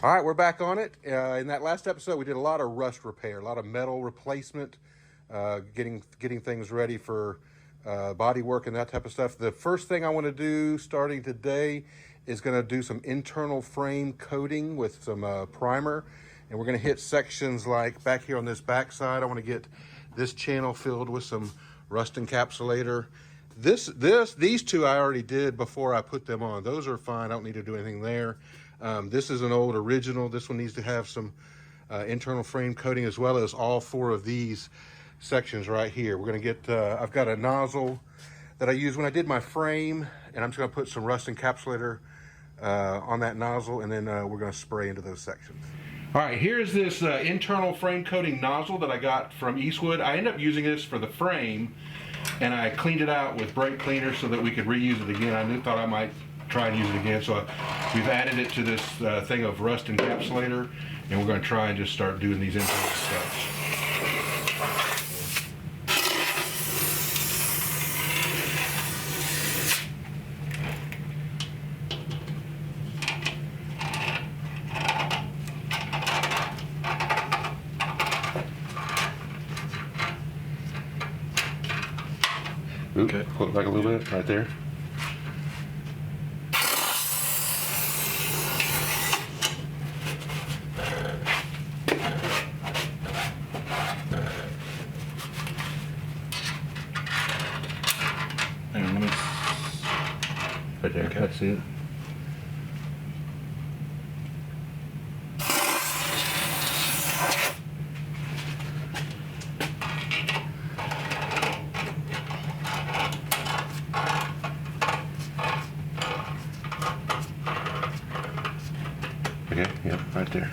All right, we're back on it. In that last episode, we did a lot of rust repair, a lot of metal replacement, getting things ready for body work and that type of stuff. The first thing I want to do starting today is going to do some internal frame coating with some primer, and we're going to hit sections like back here on this back side. I want to get this channel filled with some rust encapsulator. These two I already did before I put them on. Those are fine. I don't need to do anything there. This is an old original. This one needs to have some internal frame coating, as well as all four of these sections right here. We're going to get, I've got a nozzle that I used when I did my frame, and I'm just going to put some rust encapsulator on that nozzle, and then we're going to spray into those sections. All right, here's this internal frame coating nozzle that I got from Eastwood. I ended up using this for the frame, and I cleaned it out with brake cleaner so that we could reuse it again. I thought I might try and use it again, so we've added it to this thing of rust encapsulator, and we're going to try and just start doing these internal steps. Okay, pull it back a little bit, right there. Right there, okay. That's it. Okay, yep, right there.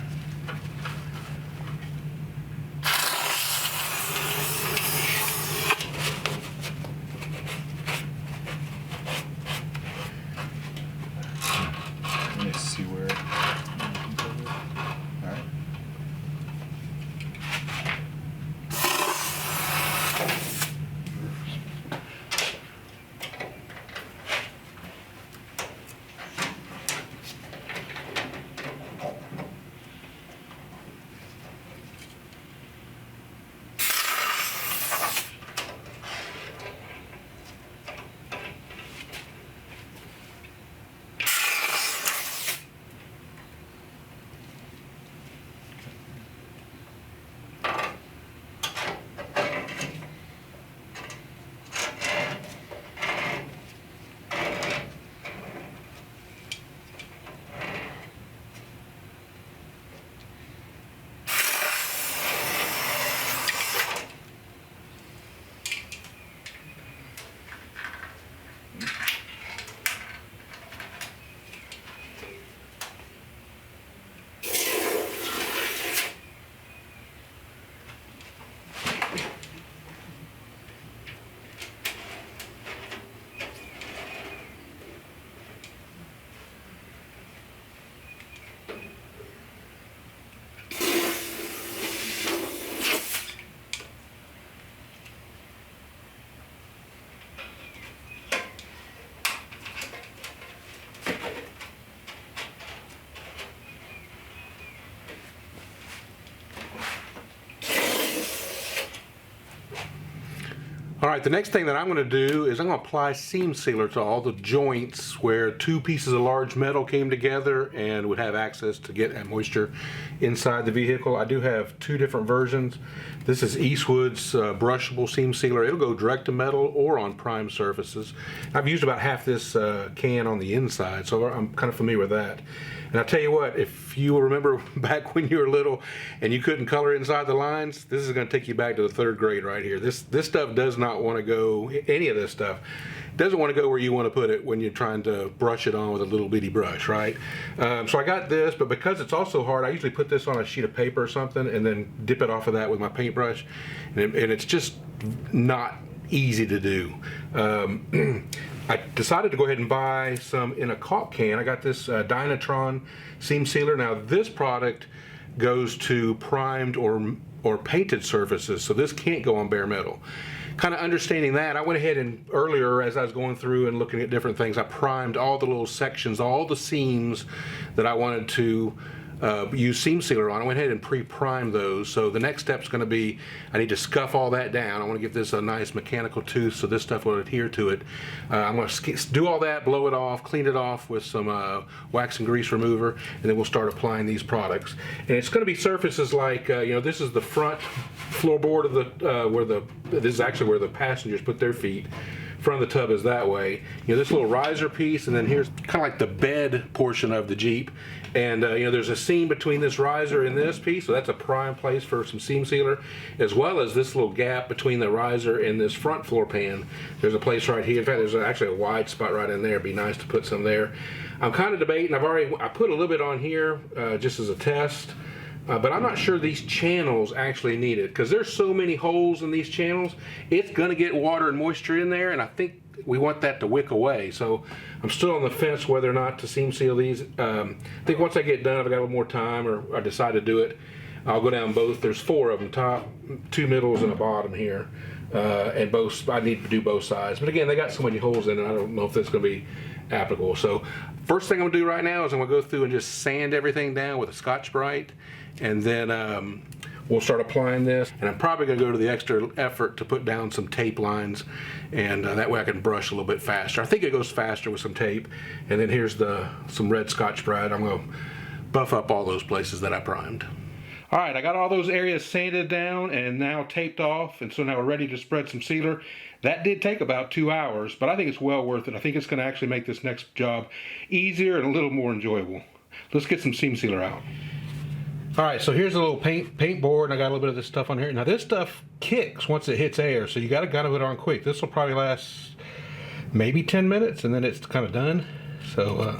Let me see where. All right. All right, the next thing that I'm going to do is I'm going to apply seam sealer to all the joints where two pieces of large metal came together and would have access to get that moisture inside the vehicle. I do have two different versions. This is Eastwood's brushable seam sealer. It'll go direct to metal or on prime surfaces. I've used about half this can on the inside, so I'm kind of familiar with that. And I'll tell you what, if you remember back when you were little and you couldn't color inside the lines, this is going to take you back to the third grade right here. This stuff does not want to go, any of this stuff doesn't want to go where you want to put it when you're trying to brush it on with a little bitty brush, right? So I got this, but because it's also hard, I usually put this on a sheet of paper or something and then dip it off of that with my paintbrush, and it's just not easy to do. I decided to go ahead and buy some in a caulk can. I got this Dynatron seam sealer. Now this product goes to primed or painted surfaces, so this can't go on bare metal. Kind of understanding that, I went ahead and earlier, as I was going through and looking at different things, I primed all the little sections, all the seams that I wanted to use seam sealer on. I went ahead and pre-primed those. So the next step is going to be, I need to scuff all that down. I want to give this a nice mechanical tooth so this stuff will adhere to it. I'm going to do all that, blow it off, clean it off with some wax and grease remover, and then we'll start applying these products. And it's going to be surfaces like, this is the front floorboard of the, this is actually where the passengers put their feet. Front of the tub is that way. This little riser piece, and then here's kind of like the bed portion of the Jeep. And there's a seam between this riser and this piece, so that's a prime place for some seam sealer, as well as this little gap between the riser and this front floor pan. There's a place right here. In fact, there's actually a wide spot right in there. It'd be nice to put some there. I'm kind of debating. I put a little bit on here just as a test. But I'm not sure these channels actually need it, because there's so many holes in these channels. It's going to get water and moisture in there, and I think we want that to wick away. So I'm still on the fence whether or not to seam seal these. I think once I get done, if I got a little more time or I decide to do it, I'll go down both. There's 4 of them, top, 2 middles, and a bottom here. And both, I need to do both sides. But again, they got so many holes in it, I don't know if that's going to be applicable. So first thing I'm going to do right now is I'm going to go through and just sand everything down with a Scotch-Brite. And then we'll start applying this, and I'm probably going to go to the extra effort to put down some tape lines, and that way I can brush a little bit faster. I think it goes faster with some tape. And then here's some red Scotch-Brite. I'm going to buff up all those places that I primed. All right, I got all those areas sanded down and now taped off, and so now we're ready to spread some sealer. That did take about 2 hours, but I think it's well worth it. I think it's going to actually make this next job easier and a little more enjoyable. Let's get some seam sealer out. All right, so here's a little paint board, and I got a little bit of this stuff on here. Now this stuff kicks once it hits air, so you got to put it on quick. This will probably last maybe 10 minutes, and then it's kind of done. So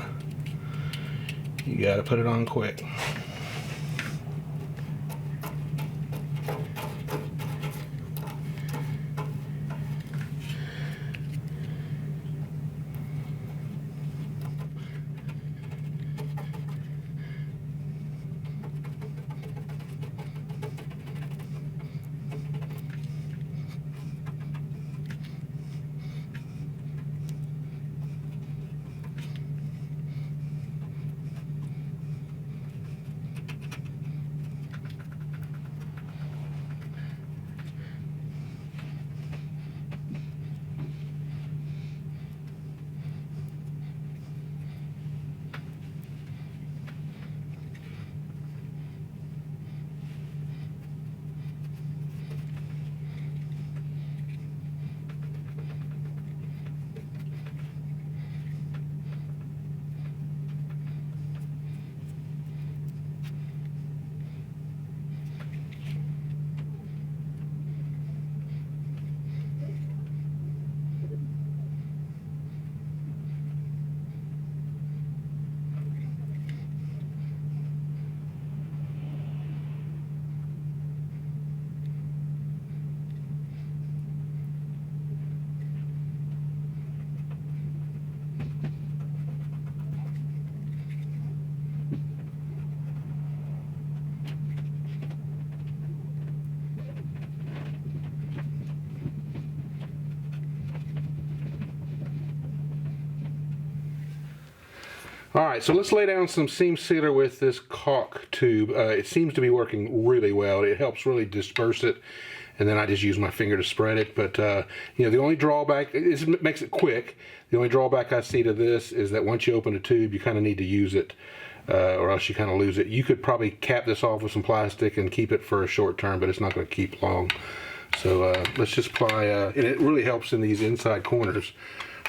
you got to put it on quick. All right, so let's lay down some seam sealer with this caulk tube. It seems to be working really well. It helps really disperse it, and then I just use my finger to spread it. But the only drawback, it makes it quick. The only drawback I see to this is that once you open a tube, you kind of need to use it, or else you kind of lose it. You could probably cap this off with some plastic and keep it for a short term, but it's not going to keep long. So let's just apply, and it really helps in these inside corners.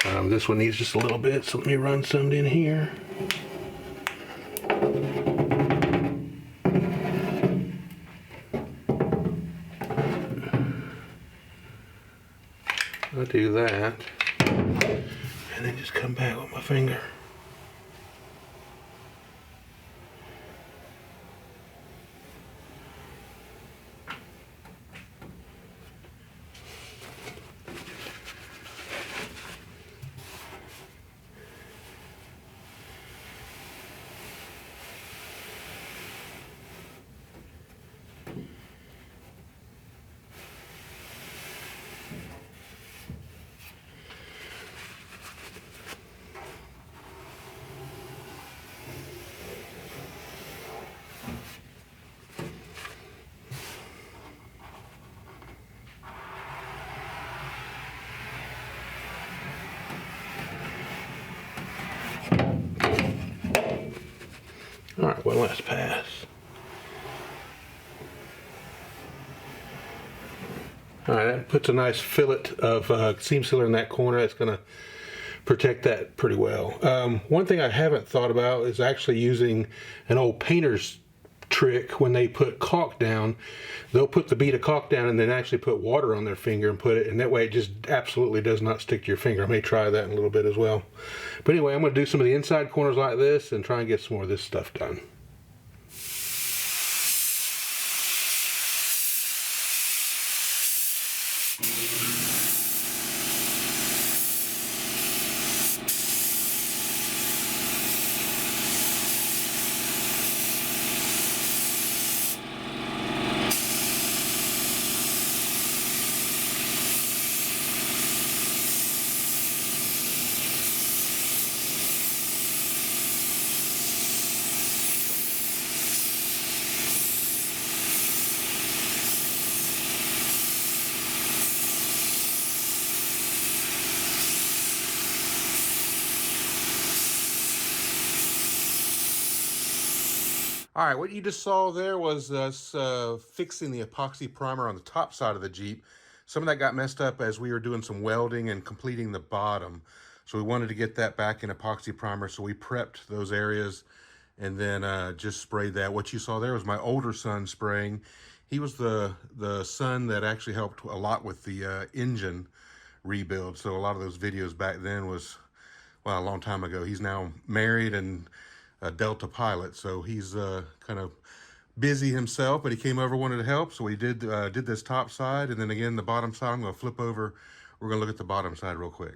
This one needs just a little bit, so let me run some in here. I'll do that, and then just come back with my finger. All right, one last pass. All right, that puts a nice fillet of seam sealer in that corner. That's going to protect that pretty well. One thing I haven't thought about is actually using an old painter's trick. When they put caulk down, they'll put the bead of caulk down and then actually put water on their finger and put it, and that way it just absolutely does not stick to your finger. I may try that in a little bit as well. But anyway, I'm going to do some of the inside corners like this and try and get some more of this stuff done. All right, what you just saw there was us fixing the epoxy primer on the top side of the Jeep. Some of that got messed up as we were doing some welding and completing the bottom. So we wanted to get that back in epoxy primer, so we prepped those areas and then just sprayed that. What you saw there was my older son spraying. He was the son that actually helped a lot with the engine rebuild. So a lot of those videos back then was, well, a long time ago. He's now married and a Delta pilot, so he's kind of busy himself, but he came over, wanted to help, so we did this top side, and then again the bottom side. I'm going to flip over. We're going to look at the bottom side real quick.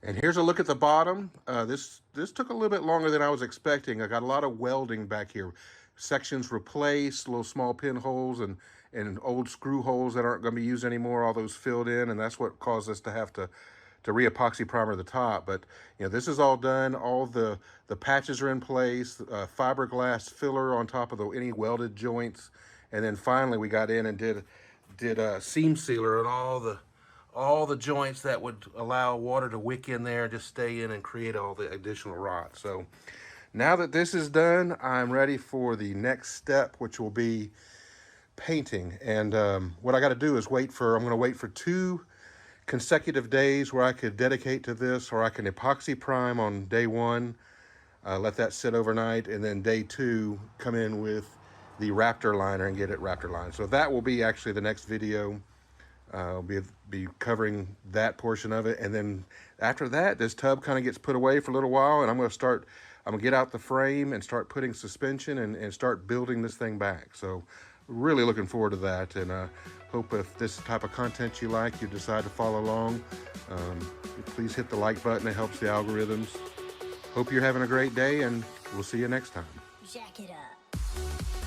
And here's a look at the bottom. This took a little bit longer than I was expecting. I got a lot of welding back here. Sections replaced, little small pinholes and old screw holes that aren't going to be used anymore, all those filled in, and that's what caused us to have to re-epoxy primer the top. But you know, this is all done. All the patches are in place, fiberglass filler on top of any welded joints, and then finally we got in and did a seam sealer on all the joints that would allow water to wick in there, just stay in and create all the additional rot. So now that this is done, I'm ready for the next step, which will be painting. And what I got to do is I'm going to wait for 2 consecutive days where I could dedicate to this, or I can epoxy prime on day 1, let that sit overnight, and then day 2 come in with the Raptor liner and get it Raptor lined. So that will be actually the next video. I'll be covering that portion of it, and then after that, this tub kind of gets put away for a little while, and I'm going to get out the frame and start putting suspension and start building this thing back. So really looking forward to that, and hope if this type of content you like, you decide to follow along. Please hit the like button. It helps the algorithms. Hope you're having a great day, and we'll see you next time. Jack it up.